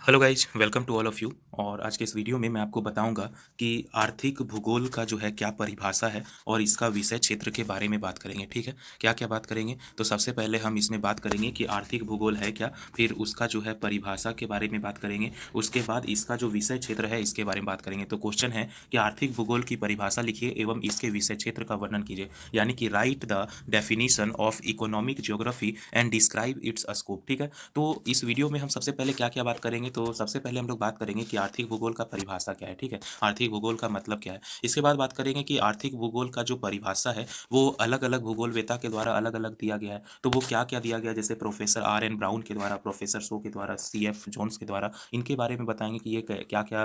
Hello guys, welcome to all of you. और आज के इस वीडियो में मैं आपको बताऊंगा कि आर्थिक भूगोल का जो है क्या परिभाषा है और इसका विषय क्षेत्र के बारे में बात करेंगे। ठीक है, क्या क्या बात करेंगे तो सबसे पहले हम इसमें बात करेंगे कि आर्थिक भूगोल है क्या, फिर उसका जो है परिभाषा के बारे में बात करेंगे, उसके बाद इसका जो विषय क्षेत्र है इसके बारे में बात करेंगे। तो क्वेश्चन है कि आर्थिक भूगोल की परिभाषा लिखिए एवं इसके विषय क्षेत्र का वर्णन कीजिए, यानी कि right the definition of economic geography and describe it's scope. ठीक है, तो इस वीडियो में हम सबसे पहले क्या क्या बात करेंगे, तो सबसे पहले हम लोग बात करेंगे कि आर्थिक भूगोल का परिभाषा क्या है। ठीक है, आर्थिक भूगोल का मतलब क्या है। इसके बाद बात करेंगे कि आर्थिक भूगोल का जो परिभाषा है वो अलग अलग भूगोलवेता के द्वारा अलग अलग दिया गया है। तो वो क्या क्या दिया गया, जैसे प्रोफेसर R N ब्राउन के द्वारा, प्रोफेसर शो के द्वारा, CF जोन्स के द्वारा, इनके बारे में बताएंगे कि ये क्या क्या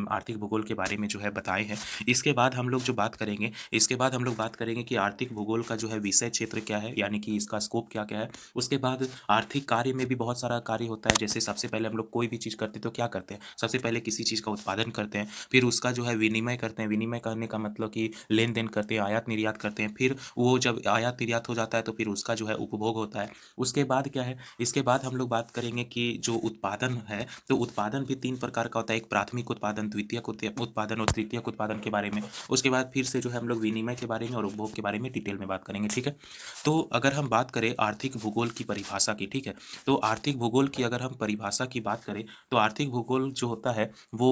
आर्थिक भूगोल के बारे में जो है बताए हैं। इसके बाद हम लोग जो बात करेंगे, इसके बाद हम लोग बात करेंगे कि आर्थिक भूगोल का जो है विषय क्षेत्र क्या है, यानी कि इसका स्कोप क्या क्या है। उसके बाद आर्थिक कार्य में भी बहुत सारा कार्य होता है। जैसे सबसे पहले हम लोग कोई भी चीज़ करते हैं तो क्या करते हैं, सबसे पहले किसी चीज़ का उत्पादन करते हैं, फिर उसका जो है विनिमय करते हैं। विनिमय करने का मतलब कि लेन देन करते हैं, आयात निर्यात करते हैं। फिर वो जब आयात निर्यात हो जाता है तो फिर उसका जो है उपभोग होता है। उसके बाद क्या है, इसके बाद हम लोग बात करेंगे कि जो उत्पादन है, तो उत्पादन भी तीन प्रकार का होता है। एक प्राथमिक उत्पादन, द्वितीयक उत्पादन और तृतीयक उत्पादन के बारे में। उसके बाद फिर से जो है हम लोग विनिमय के बारे में और उपभोग के बारे में डिटेल में बात करेंगे। ठीक है, तो अगर हम बात करें आर्थिक भूगोल की परिभाषा की, ठीक है, तो आर्थिक भूगोल की अगर हम परिभाषा की बात करें तो आर्थिक भूगोल जो होता है वो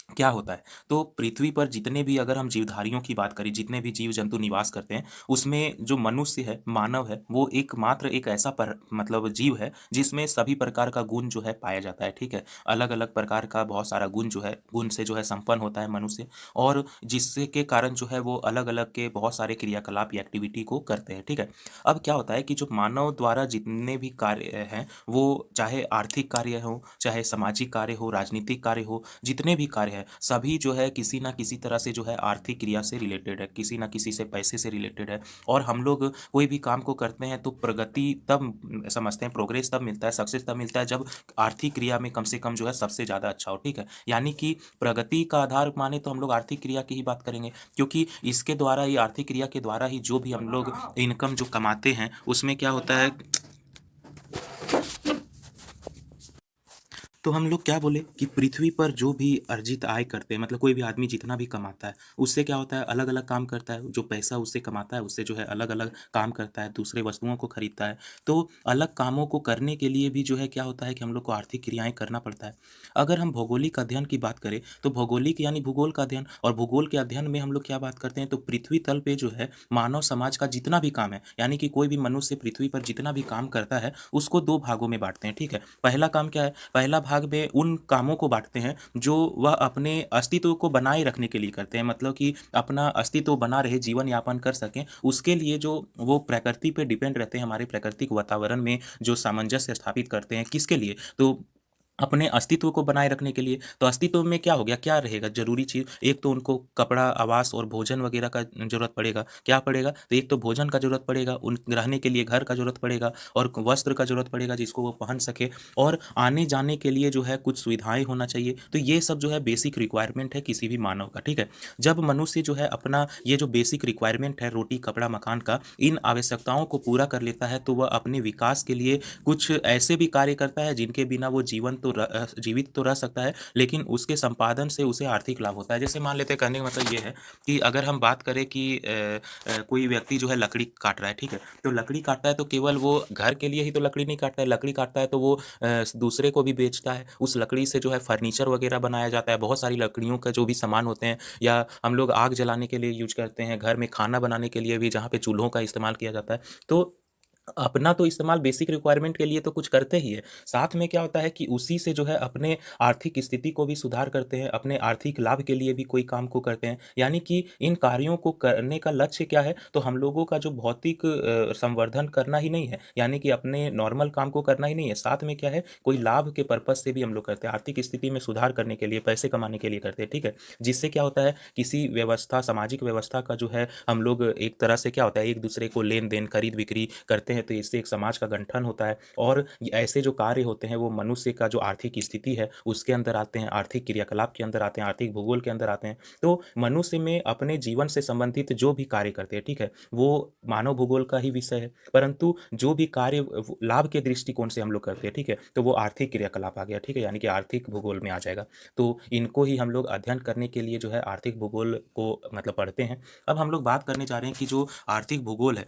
क्या होता है। तो पृथ्वी पर जितने भी, अगर हम जीवधारियों की बात करें, जितने भी जीव जंतु निवास करते हैं, उसमें जो मनुष्य है, मानव है, वो एकमात्र एक ऐसा मतलब जीव है जिसमें सभी प्रकार का गुण जो है पाया जाता है। ठीक है, अलग अलग प्रकार का बहुत सारा गुण जो है, गुण से जो है संपन्न होता है मनुष्य, और जिससे के कारण जो है वो अलग अलग के बहुत सारे क्रियाकलाप या एक्टिविटी को करते हैं। ठीक है, अब क्या होता है कि जो मानव द्वारा जितने भी कार्य हैं, वो चाहे आर्थिक कार्य हो, चाहे सामाजिक कार्य हो, राजनीतिक कार्य हो, जितने भी कार्य हैं सभी जो है किसी ना किसी तरह से जो है आर्थिक क्रिया से रिलेटेड है, किसी ना किसी से पैसे से रिलेटेड है। और हम लोग कोई भी काम को करते हैं तो प्रगति तब समझते हैं, प्रोग्रेस तब मिलता है, सक्सेस तब मिलता है जब आर्थिक क्रिया में कम से कम जो है सबसे ज़्यादा अच्छा हो। ठीक है, यानी कि प्रगति का आधार माने तो हम लोग आर्थिक क्रिया की ही बात करेंगे, क्योंकि इसके द्वारा ही, आर्थिक क्रिया के द्वारा ही जो भी हम लोग इनकम जो कमाते हैं उसमें क्या होता है। तो हम लोग क्या बोले कि पृथ्वी पर जो भी अर्जित आय करते हैं, मतलब कोई भी आदमी जितना भी कमाता है उससे क्या होता है, अलग अलग काम करता है। जो पैसा उससे कमाता है उससे जो है अलग अलग काम करता है, दूसरे वस्तुओं को खरीदता है। तो अलग कामों को करने के लिए भी जो है क्या होता है कि हम लोग को आर्थिक क्रियाएं करना पड़ता है। अगर हम भौगोलिक अध्ययन की बात करें तो भौगोलिक यानी भूगोल का अध्ययन, और भूगोल के अध्ययन में हम लोग क्या बात करते हैं, तो पृथ्वी तल पे जो है मानव समाज का जितना भी काम है, यानी कि कोई भी मनुष्य पृथ्वी पर जितना भी काम करता है उसको दो भागों में बांटते हैं। ठीक है, पहला काम क्या है, पहला भाग में उन कामों को बांटते हैं जो वह अपने अस्तित्व को बनाए रखने के लिए करते हैं, मतलब कि अपना अस्तित्व बना रहे, जीवन यापन कर सकें, उसके लिए जो वो प्रकृति पे डिपेंड रहते हैं, हमारे प्राकृतिक वातावरण में जो सामंजस्य स्थापित करते हैं, किसके लिए, तो अपने अस्तित्व को बनाए रखने के लिए। तो अस्तित्व में क्या हो गया, क्या रहेगा जरूरी चीज़, एक तो उनको कपड़ा, आवास और भोजन वगैरह का जरूरत पड़ेगा। क्या पड़ेगा, तो एक तो भोजन का जरूरत पड़ेगा, उन रहने के लिए घर का जरूरत पड़ेगा, और वस्त्र का जरूरत पड़ेगा जिसको वो पहन सके, और आने जाने के लिए जो है कुछ सुविधाएं होना चाहिए। तो ये सब जो है बेसिक रिक्वायरमेंट है किसी भी मानव का। ठीक है, जब मनुष्य जो है अपना ये जो बेसिक रिक्वायरमेंट है, रोटी कपड़ा मकान का, इन आवश्यकताओं को पूरा कर लेता है, तो वह अपने विकास के लिए कुछ ऐसे भी कार्य करता है जिनके बिना वो जीवित तो रह सकता है, लेकिन उसके संपादन से उसे आर्थिक लाभ होता है। जैसे मान लेते हैं, कहने का मतलब ये है कि अगर हम बात करें कि कोई व्यक्ति जो है लकड़ी काट रहा है, ठीक है, तो लकड़ी काटता है तो केवल वो घर के लिए ही तो लकड़ी नहीं काटता है, लकड़ी काटता है तो वो दूसरे को भी बेचता है। उस लकड़ी से जो है फर्नीचर वगैरह बनाया जाता है, बहुत सारी लकड़ियों का जो भी सामान होते हैं, या हम लोग आग जलाने के लिए यूज करते हैं, घर में खाना बनाने के लिए भी जहाँ पे चूल्हों का इस्तेमाल किया जाता है। तो अपना तो इस्तेमाल बेसिक रिक्वायरमेंट के लिए तो कुछ करते ही है, साथ में क्या होता है कि उसी से जो है अपने आर्थिक स्थिति को भी सुधार करते हैं, अपने आर्थिक लाभ के लिए भी कोई काम को करते हैं। यानी कि इन कार्यों को करने का लक्ष्य क्या है, तो हम लोगों का जो भौतिक संवर्धन करना ही नहीं है, यानी कि अपने नॉर्मल काम को करना ही नहीं है, साथ में क्या है, कोई लाभ के पर्पज से भी हम लोग करते हैं, आर्थिक स्थिति में सुधार करने के लिए, पैसे कमाने के लिए करते हैं। ठीक है, जिससे क्या होता है, किसी व्यवस्था, सामाजिक व्यवस्था का जो है हम लोग एक तरह से क्या होता है, एक दूसरे को लेन देन, खरीद बिक्री करते करते हैं तो इससे एक समाज का गठन होता है और ऐसे जो कार्य होते हैं वो मनुष्य का जो आर्थिक स्थिति है उसके अंदर आते हैं, आर्थिक क्रियाकलाप के अंदर आते हैं, आर्थिक भूगोल के अंदर आते हैं। तो मनुष्य में अपने जीवन से संबंधित जो भी कार्य करते हैं, ठीक है, वो मानव भूगोल का ही विषय है। परंतु जो भी कार्य लाभ के दृष्टिकोण से हम लोग करते हैं, ठीक है, तो वो आर्थिक क्रियाकलाप आ गया, ठीक है, यानी कि आर्थिक भूगोल में आ जाएगा। तो इनको ही हम लोग अध्ययन करने के लिए जो है आर्थिक भूगोल को मतलब पढ़ते हैं। अब हम लोग बात करने जा रहे हैं कि जो आर्थिक भूगोल है,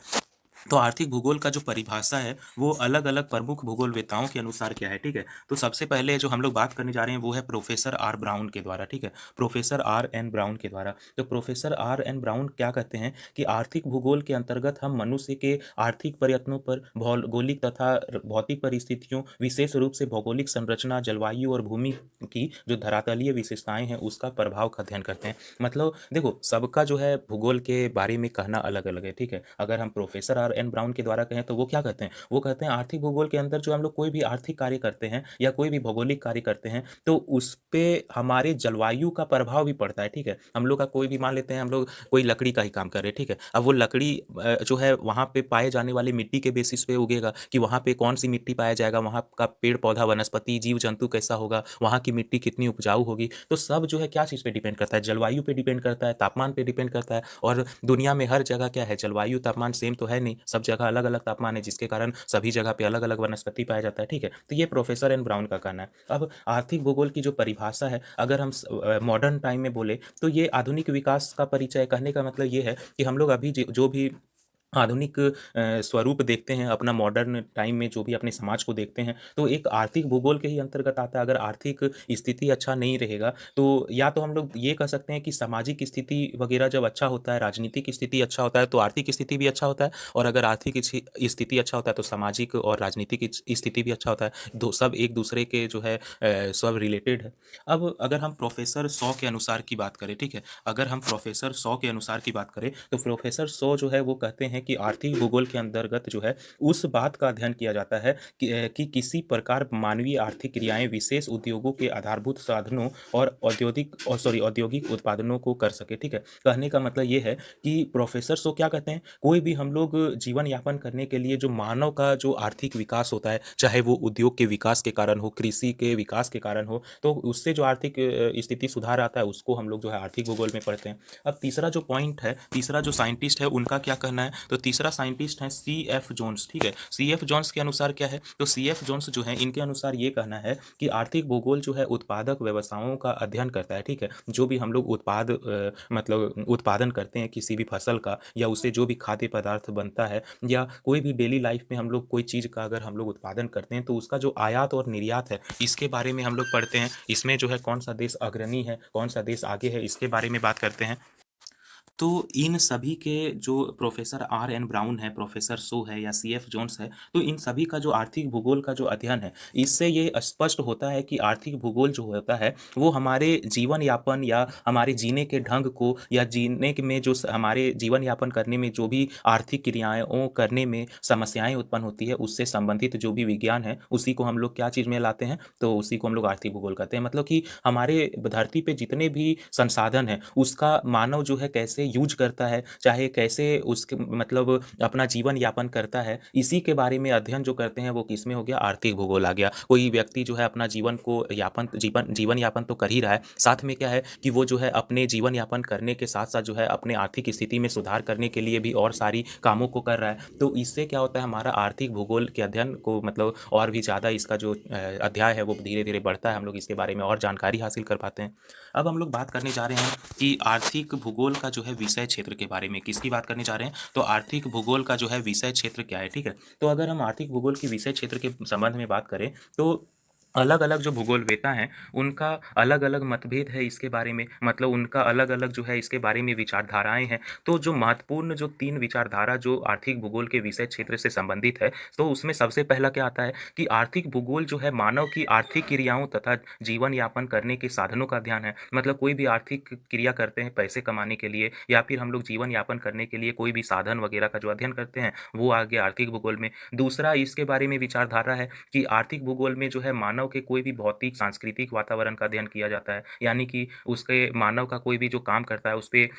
तो आर्थिक भूगोल का जो परिभाषा है वो अलग-अलग प्रमुख भूगोलवेत्ताओं के अनुसार क्या है, ठीक है? तो सबसे पहले जो हम लोग बात करने जा रहे हैं वो है प्रोफेसर आर ब्राउन के द्वारा, ठीक है? प्रोफेसर आर एन ब्राउन के द्वारा। तो प्रोफेसर आर एन ब्राउन क्या कहते हैं कि आर्थिक भूगोल के अंतर्गत हम मनुष्य के आर्थिक प्रयत्नों पर भौगोलिक तथा भौतिक परिस्थितियों, विशेष रूप से भौगोलिक संरचना, जलवायु और भूमि की जो धरातलीय विशेषताएँ हैं उसका प्रभाव का अध्ययन करते हैं। मतलब देखो, सबका जो है भूगोल के बारे में कहना अलग-अलग है, ठीक है? अगर हम प्रोफेसर आर एन ब्राउन के द्वारा कहें तो वो क्या कहते हैं? वो कहते हैं आर्थिक भूगोल के अंदर जो हम लोग कोई भी आर्थिक कार्य करते हैं या कोई भी भौगोलिक कार्य करते हैं, तो उसपे हमारे जलवायु का प्रभाव भी पड़ता है, ठीक है? हम लोग का कोई भी मान लेते हैं हम लोग कोई लकड़ी का ही काम कर रहे हैं, ठीक है? अब वो लकड़ी जो है वहाँ पे पाए जाने वाली मिट्टी के बेसिस पे उगेगा कि वहाँ पे कौन-सी मिट्टी पाया जाएगा, वहाँ का पेड़-पौधा, वनस्पति, जीव-जंतु कैसा होगा, वहाँ की मिट्टी कितनी उपजाऊ होगी। तो सब जो है क्या चीज़ पे डिपेंड करता है? जलवायु पे डिपेंड करता है, तापमान पे डिपेंड करता है और दुनिया में हर जगह क्या है, जलवायु, तापमान सेम तो है नहीं, सब जगह अलग-अलग तापमान है जिसके कारण सभी जगह पे अलग-अलग वनस्पति पाया जाता है, ठीक है? तो ये प्रोफेसर एन ब्राउन का कहना है। अब आर्थिक भूगोल की जो परिभाषा है, अगर हम मॉडर्न टाइम में बोले तो ये आधुनिक विकास का परिचय। कहने का मतलब ये है कि हम लोग अभी जो भी आधुनिक स्वरूप देखते हैं अपना मॉडर्न टाइम में, जो भी अपने समाज को देखते हैं, तो एक आर्थिक भूगोल के ही अंतर्गत आता है। अगर आर्थिक स्थिति अच्छा नहीं रहेगा, तो या तो हम लोग ये कह सकते हैं कि सामाजिक स्थिति वगैरह जब अच्छा होता है, राजनीतिक स्थिति अच्छा होता है, तो आर्थिक स्थिति भी अच्छा होता है और अगर आर्थिक स्थिति अच्छा होता है, तो सामाजिक और राजनीतिक स्थिति भी अच्छा होता है। दो सब एक-दूसरे के जो है सब रिलेटेड है। अब अगर हम प्रोफेसर शॉ के अनुसार की बात करें, ठीक है? अगर हम प्रोफेसर शॉ के अनुसार की बात करें, तो प्रोफेसर शॉ जो है वो कहते हैं कि आर्थिक भूगोल के अंतर्गत जो है उस बात का अध्ययन किया जाता है कि किसी प्रकार मानवीय आर्थिक क्रियाएं विशेष उद्योगों के आधारभूत साधनों और औद्योगिक उत्पादनों को कर सके, ठीक है? कहने का मतलब ये है कि प्रोफेसर शॉ क्या कहते हैं, कोई भी हम लोग जीवन यापन करने के लिए जो मानव का जो आर्थिक विकास होता है, चाहे वो उद्योग के विकास के कारण हो, कृषि के विकास के कारण हो, तो उससे जो आर्थिक स्थिति सुधार आता है उसको हम लोग जो है आर्थिक भूगोल में पढ़ते हैं। अब तीसरा जो पॉइंट है, तीसरा जो साइंटिस्ट है उनका क्या कहना है, तो तीसरा साइंटिस्ट है सी एफ जोन्स, ठीक है? सी एफ जोन्स के अनुसार क्या है, तो सी एफ जोन्स जो है इनके अनुसार ये कहना है कि आर्थिक भूगोल जो है उत्पादक व्यवसायों का अध्ययन करता है, ठीक है? जो भी हम लोग मतलब उत्पादन करते हैं किसी भी फसल का, या उससे जो भी खाद्य पदार्थ बनता है, या कोई भी डेली लाइफ में हम लोग कोई चीज़ का अगर हम लोग उत्पादन करते हैं, तो उसका जो आयात और निर्यात है इसके बारे में हम लोग पढ़ते हैं। इसमें जो है कौन सा देश अग्रणी है, कौन सा देश आगे है, इसके बारे में बात करते हैं। तो इन सभी के जो प्रोफेसर आर एन ब्राउन है, प्रोफेसर सो है या सी एफ जोन्स है, तो इन सभी का जो आर्थिक भूगोल का जो अध्ययन है, इससे ये स्पष्ट होता है कि आर्थिक भूगोल जो होता है वो हमारे जीवन यापन या हमारे जीने के ढंग को, या जीने के में जो हमारे जीवन यापन करने में जो भी आर्थिक क्रियाओं करने में समस्याएं उत्पन्न होती है, उससे संबंधित जो भी विज्ञान है उसी को हम लोग क्या चीज़ में लाते हैं, तो उसी को हम लोग आर्थिक भूगोल कहते हैं। मतलब कि हमारे धरती पे जितने भी संसाधन है उसका मानव जो है कैसे यूज करता है, चाहे कैसे उसके मतलब अपना जीवन यापन करता है, इसी के बारे में अध्ययन जो करते हैं वो किसमें हो गया, आर्थिक भूगोल आ गया। कोई व्यक्ति जो है अपना जीवन यापन तो कर ही रहा है, साथ में क्या है कि वो जो है अपने जीवन यापन करने के साथ साथ जो है अपने आर्थिक स्थिति में सुधार करने के लिए भी और सारी कामों को कर रहा है। तो इससे क्या होता है, हमारा आर्थिक भूगोल के अध्ययन को मतलब और भी ज़्यादा इसका जो अध्याय है वो धीरे धीरे बढ़ता है, हम लोग इसके बारे में और जानकारी हासिल कर पाते हैं। अब हम लोग बात करने जा रहे हैं कि आर्थिक भूगोल का जो है विषय क्षेत्र के बारे में। किसकी बात करने जा रहे हैं, तो आर्थिक भूगोल का जो है विषय क्षेत्र क्या है, ठीक है? तो अगर हम आर्थिक भूगोल के विषय क्षेत्र के संबंध में बात करें, तो अलग-अलग जो भूगोलवेत्ता हैं, उनका अलग-अलग मतभेद है इसके बारे में, मतलब उनका अलग-अलग जो है इसके बारे में विचारधाराएँ हैं। तो जो महत्वपूर्ण जो 3 विचारधारा जो आर्थिक भूगोल के विषय क्षेत्र से संबंधित है, तो उसमें सबसे पहला क्या आता है कि आर्थिक भूगोल जो है मानव की आर्थिक क्रियाओं तथा जीवन यापन करने के साधनों का अध्ययन है। मतलब कोई भी आर्थिक क्रिया करते हैं पैसे कमाने के लिए, या फिर हम लोग जीवन यापन करने के लिए कोई भी साधन वगैरह का जो अध्ययन करते हैं, वो आ गया आर्थिक भूगोल में। दूसरा इसके बारे में विचारधारा है कि आर्थिक भूगोल में जो है मानव मानव के कोई भी भौतिक, सांस्कृतिक वातावरण का अध्ययन किया जाता है, यानी कि उसके मानव का कोई भी जो काम करता है, उसपे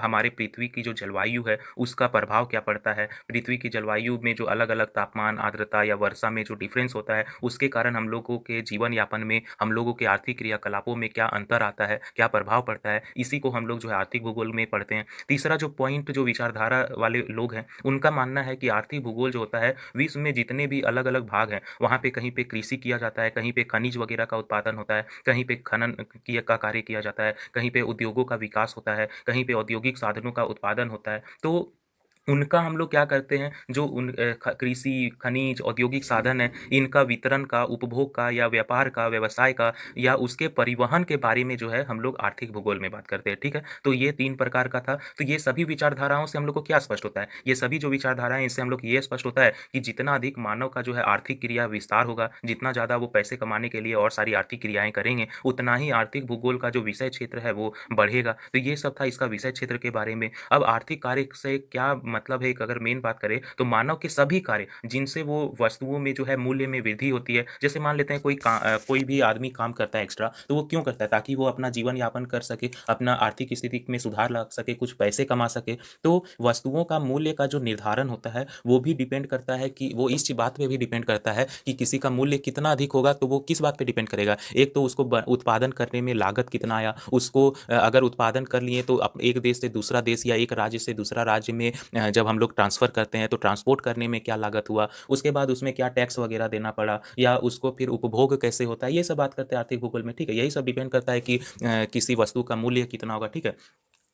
हमारे पृथ्वी की जो जलवायु है, उसका प्रभाव क्या पड़ता है। पृथ्वी की जलवायु में जो अलग-अलग तापमान, आर्द्रता या वर्षा में जो डिफ़रेंस होता है, उसके कारण हम लोगों के जीवन यापन में, हम लोगों के आर्थिक क्रियाकलापों में क्या अंतर आता है, क्या प्रभाव पड़ता है, इसी को हम लोग जो है आर्थिक भूगोल में पढ़ते हैं। तीसरा जो पॉइंट जो विचारधारा वाले लोग हैं, उनका मानना है कि आर्थिक भूगोल जो होता है, विश्व में जितने भी अलग-अलग भाग हैं, वहाँ पे कहीं पे कृषि किया जाता है, कहीं पे खनिज वगैरह का उत्पादन होता है, कहीं पे खनन किया का कार्य किया जाता है, कहीं पे उद्योगों का विकास होता है, कहीं पे औद्योगिक साधनों का उत्पादन होता है। तो उनका हम लोग क्या करते हैं, जो कृषि, खनिज, औद्योगिक साधन है, इनका वितरण का, उपभोग का या व्यापार का, व्यवसाय का या उसके परिवहन के बारे में जो है हम लोग आर्थिक भूगोल में बात करते हैं, ठीक है? तो ये 3 प्रकार का था। तो ये सभी विचारधाराओं से हम लोग को क्या स्पष्ट होता है? ये सभी जो विचारधाराएँ हैं, इससे हम लोग को ये स्पष्ट होता है कि जितना अधिक मानव का जो है आर्थिक क्रिया विस्तार होगा, जितना ज़्यादा वो पैसे कमाने के लिए और सारी आर्थिक क्रियाएँ करेंगे, उतना ही आर्थिक भूगोल का जो विषय क्षेत्र है, वो बढ़ेगा। तो ये सब था इसका विषय क्षेत्र के बारे में। अब आर्थिक कार्य से क्या मतलब है, एक अगर मेन बात करें तो मानव के सभी कार्य जिनसे वो वस्तुओं में जो है मूल्य में वृद्धि होती है। जैसे मान लेते हैं कोई भी आदमी काम करता है एक्स्ट्रा, तो वो क्यों करता है? ताकि वो अपना जीवन यापन कर सके, अपना आर्थिक स्थिति में सुधार ला सके, कुछ पैसे कमा सके। तो वस्तुओं का मूल्य का जो निर्धारण होता है, वो भी डिपेंड करता है कि वो इस बात पे भी डिपेंड करता है कि किसी का मूल्य कितना अधिक होगा, तो वो किस बात पे डिपेंड करेगा। एक तो उसको उत्पादन करने में लागत कितना आया, उसको अगर उत्पादन कर लिए तो एक देश से दूसरा देश या एक राज्य से दूसरा राज्य में जब हम लोग ट्रांसफ़र करते हैं तो ट्रांसपोर्ट करने में क्या लागत हुआ, उसके बाद उसमें क्या टैक्स वगैरह देना पड़ा या उसको फिर उपभोग कैसे होता है, ये सब बात करते हैं आर्थिक भूगोल में, ठीक है? यही सब डिपेंड करता है कि किसी वस्तु का मूल्य कितना होगा, ठीक है?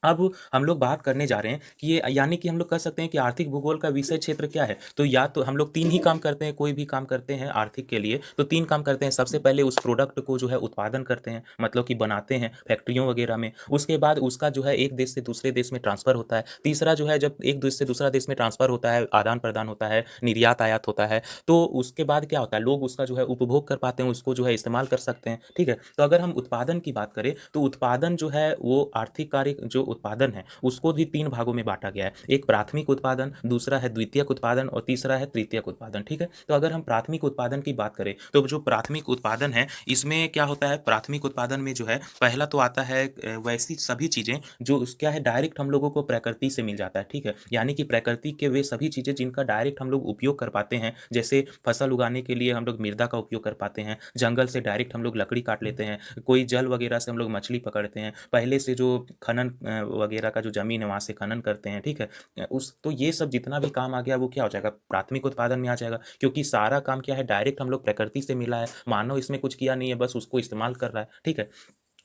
अब हम लोग बात करने जा रहे हैं कि ये यानी कि हम लोग कह सकते हैं कि आर्थिक भूगोल का विषय क्षेत्र क्या है? तो या तो हम लोग 3 ही काम करते हैं, कोई भी काम करते हैं आर्थिक के लिए, तो 3 काम करते हैं। सबसे पहले उस प्रोडक्ट को जो है उत्पादन करते हैं, मतलब कि बनाते हैं फैक्ट्रियों वगैरह में। उसके बाद उसका जो है एक देश से दूसरे देश में ट्रांसफ़र होता है। तीसरा जो है जब एक देश से दूसरा देश में ट्रांसफ़र होता है, आदान-प्रदान होता है, निर्यात-आयात होता है, तो उसके बाद क्या होता है, लोग उसका जो है उपभोग कर पाते हैं, उसको जो है इस्तेमाल कर सकते हैं, ठीक है? तो अगर हम उत्पादन की बात करें, तो उत्पादन जो है वो आर्थिक कार्य जो उत्पादन है, उसको भी 3 भागों में बाँटा गया है। एक प्राथमिक उत्पादन, दूसरा है द्वितीयक उत्पादन और तीसरा है तृतीयक उत्पादन, ठीक है? तो अगर हम प्राथमिक उत्पादन की बात करें, तो जो प्राथमिक उत्पादन है, इसमें क्या होता है, प्राथमिक उत्पादन में जो है पहला तो आता है वैसी सभी चीज़ें जो क्या है डायरेक्ट हम लोगों को प्रकृति से मिल जाता है, ठीक है? यानी कि प्रकृति के वे सभी चीज़ें जिनका डायरेक्ट हम लोग उपयोग कर पाते हैं, जैसे फसल उगाने के लिए हम लोग मृदा का उपयोग कर पाते हैं, जंगल से डायरेक्ट हम लोग लकड़ी काट लेते हैं, कोई जल वगैरह से हम लोग मछली पकड़ते हैं, पहले से जो खनन वगैरह का जो ज़मीन है वहाँ से खनन करते हैं, ठीक है? उस तो ये सब जितना भी काम आ गया वो क्या हो जाएगा, प्राथमिक उत्पादन में आ जाएगा, क्योंकि सारा काम क्या है डायरेक्ट हम लोग प्रकृति से मिला है, मानव इसमें कुछ किया नहीं है, बस उसको इस्तेमाल कर रहा है, ठीक है?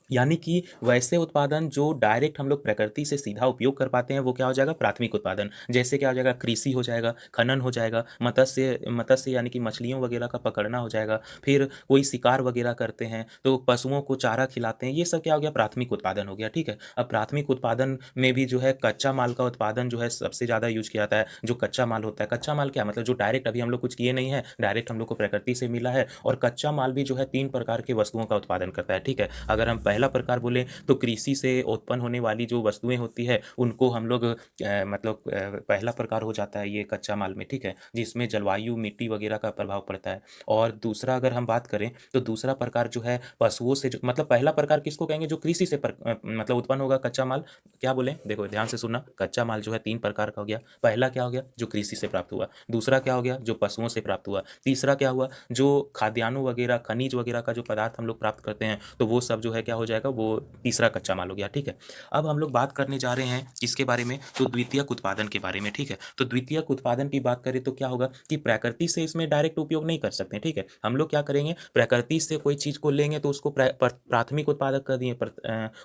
यानी कि वैसे उत्पादन जो डायरेक्ट हम लोग प्रकृति से सीधा उपयोग कर पाते हैं, वो क्या हो जाएगा, प्राथमिक उत्पादन। जैसे क्या हो जाएगा, कृषि हो जाएगा, खनन हो जाएगा, मत्स्य मत्स्य यानी कि मछलियों वगैरह का पकड़ना हो जाएगा, फिर कोई शिकार वगैरह करते हैं, तो पशुओं को चारा खिलाते हैं, ये सब क्या हो गया, प्राथमिक उत्पादन हो गया, ठीक है? अब प्राथमिक उत्पादन में भी जो है कच्चा माल का उत्पादन जो है सबसे ज़्यादा यूज़ किया जाता है। जो कच्चा माल होता है, कच्चा माल क्या मतलब जो डायरेक्ट अभी हम लोग कुछ किए नहीं हैं, डायरेक्ट हम लोग को प्रकृति से मिला है और कच्चा माल भी जो है 3 प्रकार की वस्तुओं का उत्पादन करता है, ठीक है? अगर हम पहला प्रकार बोले तो कृषि से उत्पन्न होने वाली जो वस्तुएं होती है उनको हम लोग मतलब पहला प्रकार हो जाता है ये कच्चा माल में, ठीक है, जिसमें जलवायु मिट्टी वगैरह का प्रभाव पड़ता है। और दूसरा अगर हम बात करें तो दूसरा प्रकार जो है पशुओं से जो मतलब पहला प्रकार किसको कहेंगे, जो कृषि से मतलब उत्पन्न होगा कच्चा माल। क्या बोले, देखो ध्यान से सुनना, कच्चा माल जो है 3 प्रकार का हो गया। पहला क्या हो गया, जो कृषि से प्राप्त हुआ, दूसरा क्या हो गया, जो पशुओं से प्राप्त हुआ, तीसरा क्या हुआ, जो खाद्यान्नों वगैरह खनिज वगैरह का जो पदार्थ हम लोग प्राप्त करते हैं, तो वो सब जो है क्या हो जाएगा, वो तीसरा कच्चा माल हो गया, ठीक है। अब हम लोग बात करने जा रहे हैं किसके बारे में, तो द्वितीयक उत्पादन के बारे में, ठीक है। तो द्वितीयक उत्पादन की बात करें तो क्या होगा कि प्रकृति से इसमें डायरेक्ट उपयोग नहीं कर सकते, ठीक है। हम लोग क्या करेंगे, प्रकृति से कोई चीज़ को लेंगे तो उसको प्राथमिक उत्पादक कर दिए,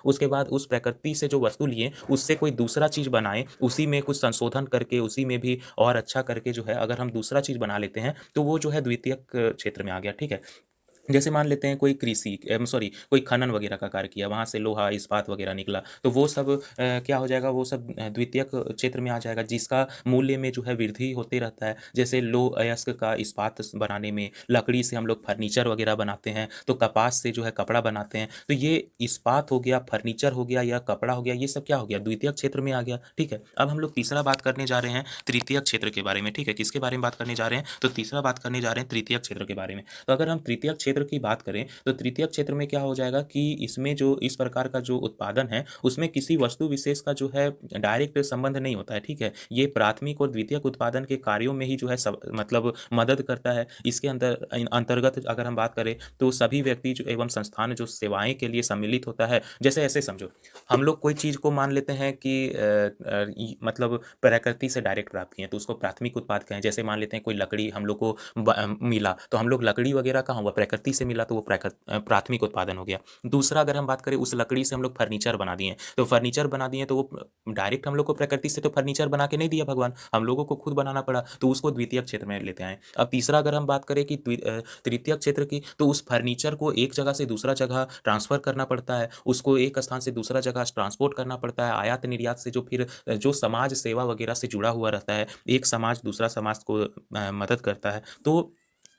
उसके बाद उस प्रकृति से जो वस्तु लिए उससे कोई दूसरा चीज़ बनाए, उसी में कुछ संशोधन करके उसी में भी और अच्छा करके जो है अगर हम दूसरा चीज़ बना लेते हैं तो वो जो है द्वितीयक क्षेत्र में आ गया, ठीक है। जैसे मान लेते हैं कोई सॉरी कोई खनन वगैरह का कार्य किया, वहाँ से लोहा, इस्पात वगैरह निकला, तो वो सब क्या हो जाएगा, वो सब द्वितीयक क्षेत्र में आ जाएगा, जिसका मूल्य में जो है वृद्धि होते रहता है। जैसे लौह अयस्क का इस्पात बनाने में, लकड़ी से हम लोग फर्नीचर वगैरह बनाते हैं, तो कपास से जो है कपड़ा बनाते हैं, तो ये इस्पात हो गया, फर्नीचर हो गया या कपड़ा हो गया, ये सब क्या हो गया, द्वितीयक क्षेत्र में आ गया, ठीक है। अब हम लोग तीसरा बात करने जा रहे हैं तृतीयक क्षेत्र के बारे में, ठीक है। किसके बारे में बात करने जा रहे हैं, तो तीसरा बात करने जा रहे हैं तृतीयक क्षेत्र के बारे में। तो अगर हम तृतीयक क्षेत्र क्षेत्र की बात करें तो तृतीयक क्षेत्र में क्या हो जाएगा कि इसमें जो इस प्रकार का जो उत्पादन है उसमें किसी वस्तु विशेष का जो है डायरेक्ट संबंध नहीं होता है, ठीक है। ये प्राथमिक और द्वितीयक उत्पादन के कार्यों में ही जो है सब मतलब मदद करता है। इसके अंतर्गत अगर हम बात करें तो सभी व्यक्ति जो एवं संस्थान जो सेवाएं के लिए सम्मिलित होता है, जैसे ऐसे समझो हम लोग कोई चीज़ को मान लेते हैं कि मतलब प्रकृति से डायरेक्ट प्राप्त किए हैं तो उसको प्राथमिक उत्पाद कहें। जैसे मान लेते हैं कोई लकड़ी हम लोग को मिला तो हम लोग लकड़ी वगैरह कहाँ हुआ, प्रकृति से मिला तो वो प्राथमिक उत्पादन हो गया। दूसरा अगर हम बात करें उस लकड़ी से हम लोग फर्नीचर बना दिए तो फर्नीचर बना दिए तो वो डायरेक्ट हम लोग को प्रकृति से तो फर्नीचर बना के नहीं दिया भगवान, हम लोगों को खुद बनाना पड़ा, तो उसको द्वितीय क्षेत्र में लेते आए। अब तीसरा अगर हम बात करें कि तृतीय क्षेत्र की, तो उस फर्नीचर को एक जगह से दूसरा जगह ट्रांसफर करना पड़ता है, उसको एक स्थान से दूसरा जगह ट्रांसपोर्ट करना पड़ता है, आयात निर्यात से जो फिर जो समाज सेवा वगैरह से जुड़ा हुआ रहता है, एक समाज दूसरा समाज को मदद करता है, तो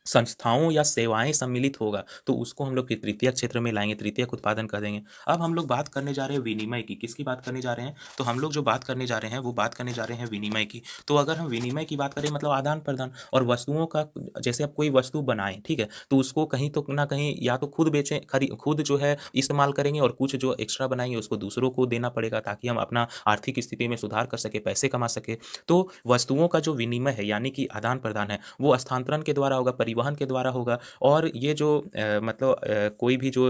संस्थाओं या सेवाएं सम्मिलित होगा तो उसको हम लोग के तृतीय क्षेत्र में लाएंगे, तृतीयक उत्पादन कर देंगे। अब हम लोग बात करने जा रहे हैं विनिमय की। किसकी बात करने जा रहे हैं, तो हम लोग जो बात करने जा रहे हैं वो बात करने जा रहे हैं विनिमय की। तो अगर हम विनिमय की बात करें मतलब आदान प्रदान और वस्तुओं का, जैसे आप कोई वस्तु बनाएं, ठीक है, तो उसको कहीं तो ना कहीं या तो खुद बेचें, खुद जो है इस्तेमाल करेंगे और कुछ जो एक्स्ट्रा बनाएंगे उसको दूसरों को देना पड़ेगा ताकि हम अपना आर्थिक स्थिति में सुधार कर सके, पैसे कमा सके। तो वस्तुओं का जो विनिमय है यानी कि आदान प्रदान है वो स्थानांतरण के द्वारा होगा, परिवहन के द्वारा होगा। और ये जो मतलब कोई भी जो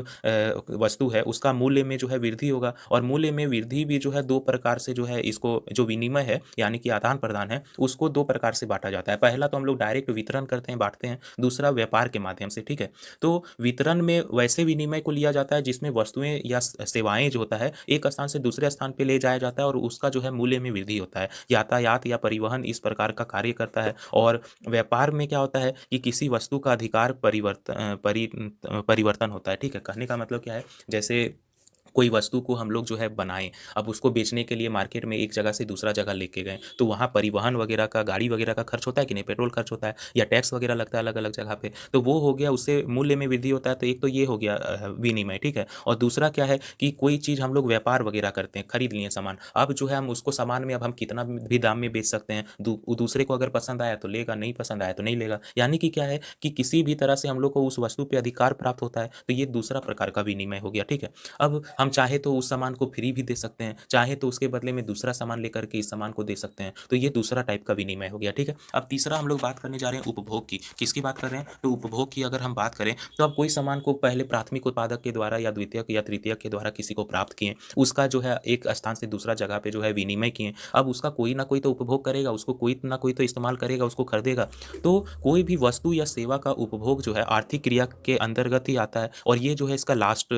वस्तु है उसका मूल्य में जो है वृद्धि होगा, और मूल्य में वृद्धि भी जो है दो प्रकार से जो है इसको जो विनिमय है यानी कि आदान प्रदान है उसको दो प्रकार से बांटा जाता है। पहला तो हम लोग डायरेक्ट वितरण करते हैं, बांटते हैं, दूसरा व्यापार के माध्यम से, ठीक है। तो वितरण में वैसे विनिमय को लिया जाता है जिसमें वस्तुएं या सेवाएं जो होता है एक स्थान से दूसरे स्थान पे ले जाया जाता है और उसका जो है मूल्य में वृद्धि होता है। यातायात या परिवहन इस प्रकार का कार्य करता है। और व्यापार में क्या होता है कि किसी वस्तु का अधिकार परिवर्तन होता है, ठीक है। कहने का मतलब क्या है, जैसे कोई वस्तु को हम लोग जो है बनाएं, अब उसको बेचने के लिए मार्केट में एक जगह से दूसरा जगह लेके गए तो वहाँ परिवहन वगैरह का, गाड़ी वगैरह का खर्च होता है कि नहीं, पेट्रोल खर्च होता है या टैक्स वगैरह लगता है अलग अलग जगह पे, तो वो हो गया, उससे मूल्य में वृद्धि होता है। तो एक तो ये हो गया विनिमय, ठीक है। और दूसरा क्या है कि कोई चीज़ हम लोग व्यापार वगैरह करते हैं, खरीद लिए सामान, अब जो है हम उसको सामान में अब हम कितना भी दाम में बेच सकते हैं, दूसरे को अगर पसंद आया तो लेगा, नहीं पसंद आया तो नहीं लेगा। यानी कि क्या है कि किसी भी तरह से हम लोग को उस वस्तु पर अधिकार प्राप्त होता है, तो ये दूसरा प्रकार का विनिमय हो गया, ठीक है। अब हम चाहे तो उस सामान को फ्री भी दे सकते हैं, चाहे तो उसके बदले में दूसरा सामान लेकर के इस सामान को दे सकते हैं, तो ये दूसरा टाइप का विनिमय हो गया, ठीक है। अब तीसरा हम लोग बात करने जा रहे हैं उपभोग की। किसकी बात कर रहे हैं, तो उपभोग की अगर हम बात करें तो अब कोई सामान को पहले प्राथमिक उत्पादक के द्वारा या द्वितीयक या तृतीयक के द्वारा किसी को प्राप्त किए, उसका जो है एक स्थान से दूसरा जगह पे जो है विनिमय किए, अब उसका कोई ना कोई तो उपभोग करेगा, उसको कोई ना कोई तो इस्तेमाल करेगा, उसको खरीदेगा। तो कोई भी वस्तु या सेवा का उपभोग जो है आर्थिक क्रिया के अंतर्गत ही आता है, और ये जो है इसका लास्ट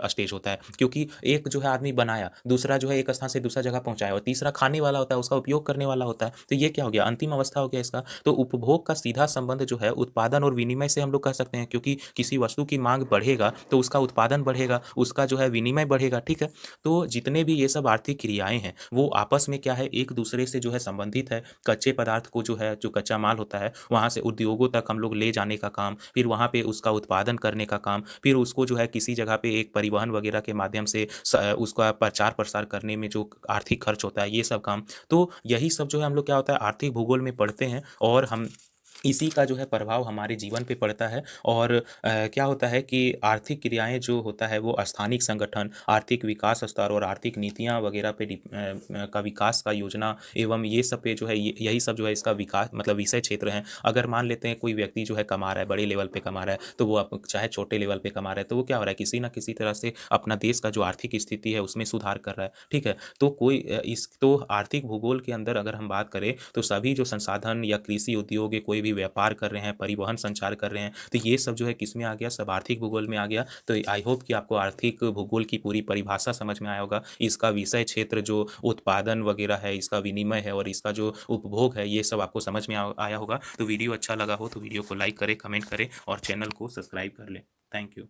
स्टेज होता है, क्योंकि एक जो है आदमी बनाया, दूसरा जो है एक स्थान से दूसरा जगह पहुंचाया, और तीसरा खाने वाला होता है, उसका उपयोग करने वाला होता है। तो ये क्या हो गया, अंतिम अवस्था हो गया इसका। तो उपभोग का सीधा संबंध जो है उत्पादन और विनिमय से हम लोग कह सकते हैं, क्योंकि किसी वस्तु की मांग बढ़ेगा तो उसका उत्पादन बढ़ेगा, उसका जो है विनिमय बढ़ेगा, ठीक है। तो जितने भी ये सब आर्थिक क्रियाएं हैं वो आपस में क्या है, एक दूसरे से जो है संबंधित है। कच्चे पदार्थ को जो है, जो कच्चा माल होता है वहां से उद्योगों तक हम लोग ले जाने का काम, फिर वहां पे उसका उत्पादन करने का काम, फिर उसको जो है किसी जगह पे एक परिवहन वगैरह के माध्यम से उसका प्रचार प्रसार करने में जो आर्थिक खर्च होता है, ये सब काम। तो यही सब जो है हम लोग क्या होता है आर्थिक भूगोल में पढ़ते हैं, और हम इसी का जो है प्रभाव हमारे जीवन पे पड़ता है। और क्या होता है कि आर्थिक क्रियाएं जो होता है वो स्थानिक संगठन, आर्थिक विकास स्तर और आर्थिक नीतियां वगैरह पे का विकास का योजना एवं ये सब पे जो है यही सब जो है इसका विकास मतलब विषय क्षेत्र है। अगर मान लेते हैं कोई व्यक्ति जो है कमा रहा है, बड़े लेवल पे कमा रहा है, तो वो चाहे छोटे लेवल पे कमा रहा है, तो वो क्या हो रहा है, किसी ना किसी तरह से अपना देश का जो आर्थिक स्थिति है उसमें सुधार कर रहा है, ठीक है। तो कोई इस तो आर्थिक भूगोल के अंदर अगर हम बात करें तो सभी जो संसाधन या कृषि उद्योग, कोई भी व्यापार कर रहे हैं, परिवहन संचार कर रहे हैं, तो ये सब जो है किस में आ गया, सब आर्थिक भूगोल में आ गया। तो आई होप कि आपको आर्थिक भूगोल की पूरी परिभाषा समझ में आया होगा। इसका विषय क्षेत्र जो उत्पादन वगैरह है, इसका विनिमय है और इसका जो उपभोग है, ये सब आपको समझ में आया होगा। तो वीडियो अच्छा लगा हो तो वीडियो को लाइक करें, कमेंट करें और चैनल को सब्सक्राइब कर लें। Thank you.